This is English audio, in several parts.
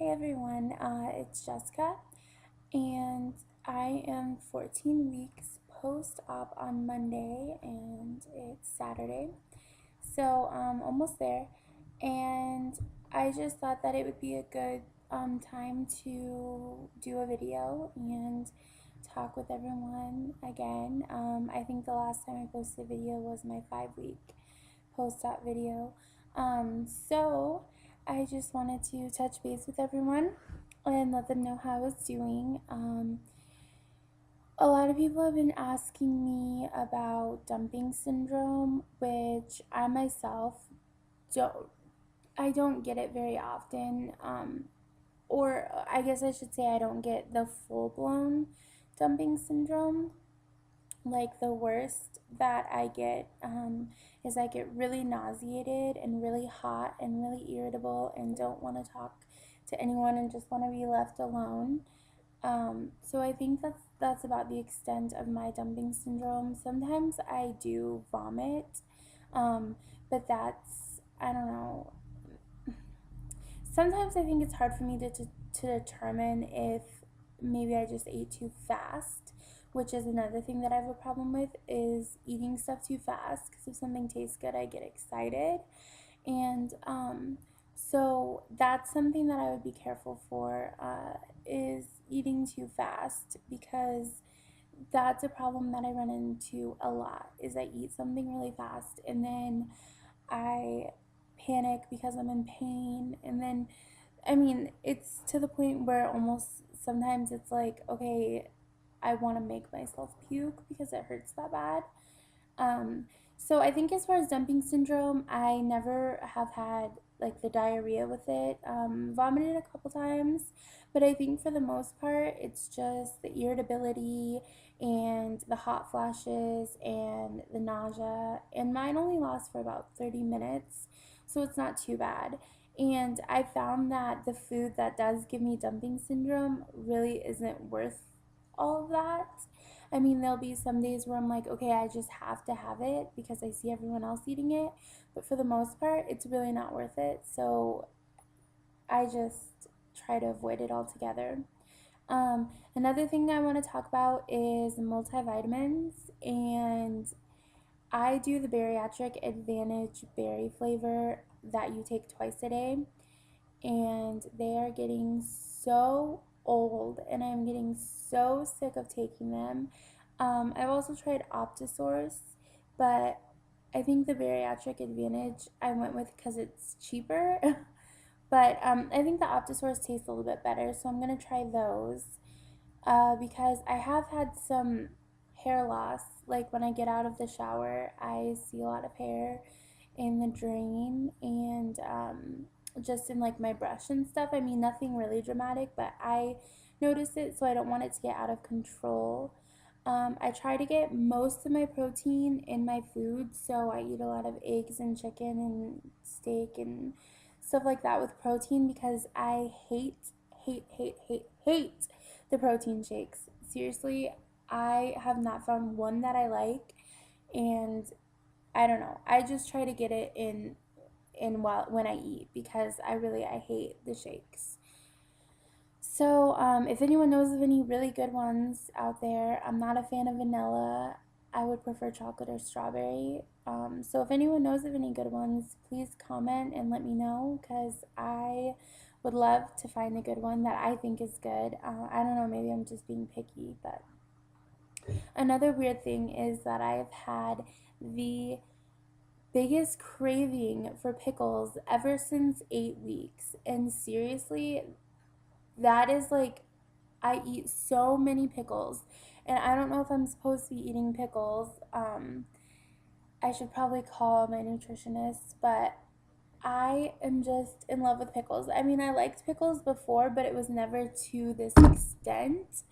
Hey everyone, it's Jessica, and I am 14 weeks post-op on Monday, and it's Saturday, so almost there. And I just thought that it would be a good time to do a video and talk with everyone again. I think the last time I posted a video was my 5-week post-op video. So I just wanted to touch base with everyone and let them know how I was doing. A lot of people have been asking me about dumping syndrome, which I myself don't I don't get it very often. Or I guess I should say I don't get the full-blown dumping syndrome. Like the worst that I get is I get really nauseated and really hot and really irritable and don't want to talk to anyone and just want to be left alone. So I think that's about the extent of my dumping syndrome. Sometimes I do vomit, but that's, I don't know. Sometimes I think it's hard for me to determine if maybe I just ate too fast, which is another thing that I have a problem with, is eating stuff too fast, because if something tastes good, I get excited. And so that's something that I would be careful for, is eating too fast, because that's a problem that I run into a lot, is I eat something really fast and then I panic because I'm in pain, and then it's to the point where almost sometimes it's like, okay, I want to make myself puke because it hurts that bad. Um, so I think as far as dumping syndrome, I never have had like the diarrhea with it. Vomited a couple times, but I think for the most part, it's just the irritability and the hot flashes and the nausea. And mine only lasts for about 30 minutes, so it's not too bad. And I found that the food that does give me dumping syndrome really isn't worth all of that. There'll be some days where I'm like, okay, I just have to have it because I see everyone else eating it. But for the most part, it's really not worth it. So I just try to avoid it altogether. Another thing I want to talk about is multivitamins. And I do the Bariatric Advantage berry flavor that you take twice a day. And they are getting so old, and I'm getting so sick of taking them. I've also tried Optosource, but I think the Bariatric Advantage I went with because it's cheaper. But I think the Optosource tastes a little bit better, so I'm going to try those because I have had some hair loss. Like when I get out of the shower, I see a lot of hair in the drain, and just in like my brush and stuff. Nothing really dramatic, but I notice it, so I don't want it to get out of control. I try to get most of my protein in my food, so I eat a lot of eggs and chicken and steak and stuff like that with protein, because I hate the protein shakes. Seriously, I have not found one that I like, and I don't know. I just try to get it in while when I eat, because I hate the shakes. So if anyone knows of any really good ones out there, I'm not a fan of vanilla. I would prefer chocolate or strawberry. So if anyone knows of any good ones, please comment and let me know, because I would love to find a good one that I think is good. I don't know, maybe I'm just being picky, but another weird thing is that I've had the biggest craving for pickles ever since 8 weeks. And seriously, that is like, I eat so many pickles. And I don't know if I'm supposed to be eating pickles. I should probably call my nutritionist, but I am just in love with pickles. I liked pickles before, but it was never to this extent.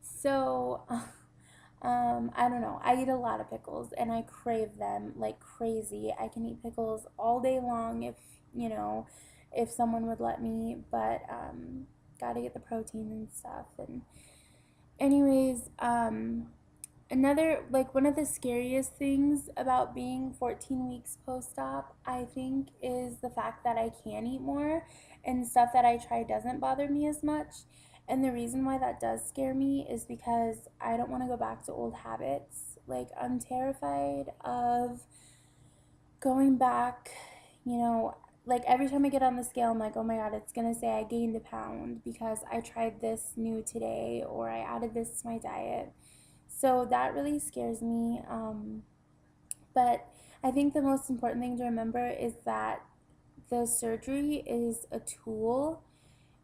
So, I don't know. I eat a lot of pickles and I crave them like crazy. I can eat pickles all day long if someone would let me, but gotta get the protein and stuff. And anyways, another, like, one of the scariest things about being 14 weeks post-op, I think, is the fact that I can eat more. and stuff that I try doesn't bother me as much. And the reason why that does scare me is because I don't want to go back to old habits. Like, I'm terrified of going back, you know, like every time I get on the scale, I'm like, oh my God, it's gonna say I gained a pound because I tried this new today or I added this to my diet. So that really scares me. But I think the most important thing to remember is that the surgery is a tool.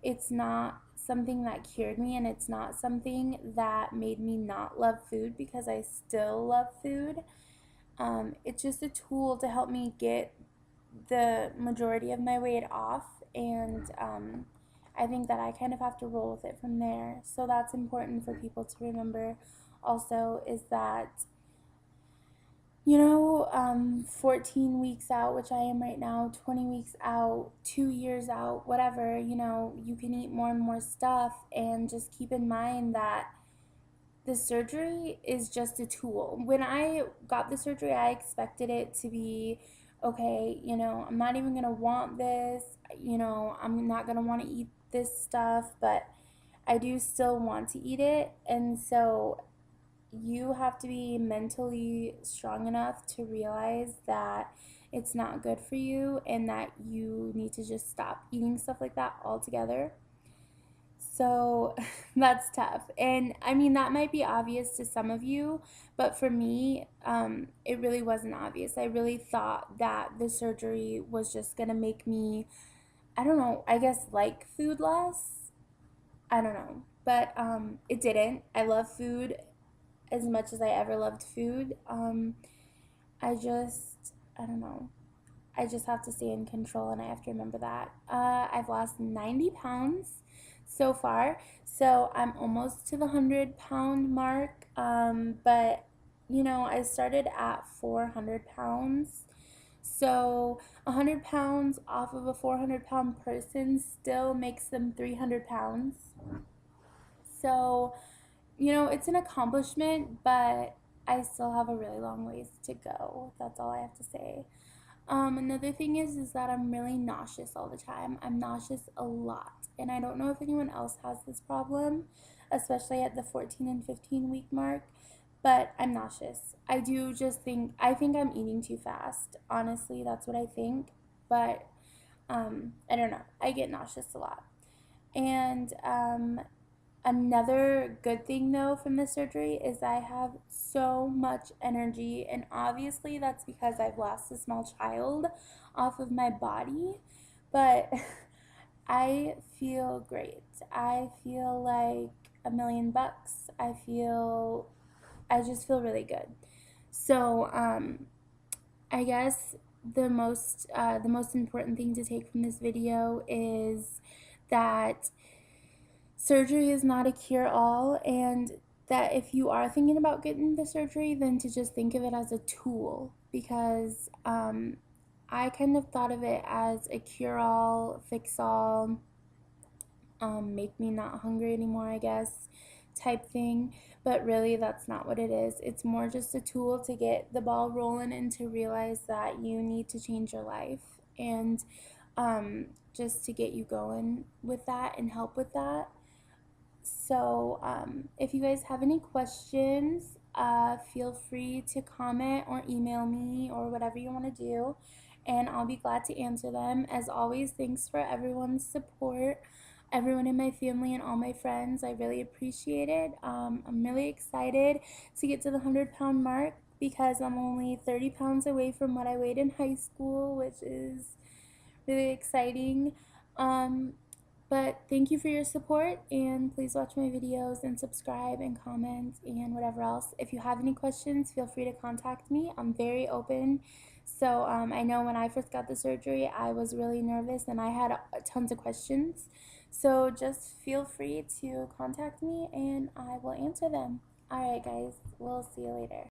It's not something that cured me, and it's not something that made me not love food because I still love food. It's just a tool to help me get the majority of my weight off, and I think that I kind of have to roll with it from there. So that's important for people to remember also, is that 14 weeks out, which I am right now, 20 weeks out, 2 years out, whatever, you can eat more and more stuff, and just keep in mind that the surgery is just a tool. When I got the surgery, I expected it to be, okay, I'm not even going to want this, I'm not going to want to eat this stuff, but I do still want to eat it. And so you have to be mentally strong enough to realize that it's not good for you and that you need to just stop eating stuff like that altogether. So that's tough. And I mean, that might be obvious to some of you, but for me, it really wasn't obvious. I really thought that the surgery was just going to make me, I don't know, I guess like food less. I don't know. But it didn't. I love food as much as I ever loved food. I don't know. I just have to stay in control, and I have to remember that. I've lost 90 pounds so far, so I'm almost to the 100-pound mark. But I started at 400 pounds. So 100 pounds off of a 400-pound person still makes them 300 pounds. So it's an accomplishment, but I still have a really long ways to go. That's all I have to say. Another thing is that I'm really nauseous all the time. I'm nauseous a lot, and I don't know if anyone else has this problem, especially at the 14 and 15 week mark, but I'm nauseous. I think I'm eating too fast. Honestly, that's what I think, but I don't know. I get nauseous a lot. And another good thing, though, from the surgery is I have so much energy, and obviously that's because I've lost a small child off of my body, but I feel great. I feel like $1,000,000. I just feel really good. So, I guess the most important thing to take from this video is that surgery is not a cure-all, and that if you are thinking about getting the surgery, then to just think of it as a tool, because I kind of thought of it as a cure-all, fix-all, make me not hungry anymore, I guess, type thing. But really, that's not what it is. It's more just a tool to get the ball rolling and to realize that you need to change your life, and just to get you going with that and help with that. So if you guys have any questions, feel free to comment or email me or whatever you want to do, and I'll be glad to answer them. As always, thanks for everyone's support, everyone in my family and all my friends. I really appreciate it. I'm really excited to get to the 100-pound mark because I'm only 30 pounds away from what I weighed in high school, which is really exciting. But thank you for your support, and please watch my videos and subscribe and comment and whatever else. If you have any questions, feel free to contact me. I'm very open. So I know when I first got the surgery, I was really nervous and I had tons of questions. So just feel free to contact me and I will answer them. All right, guys, we'll see you later.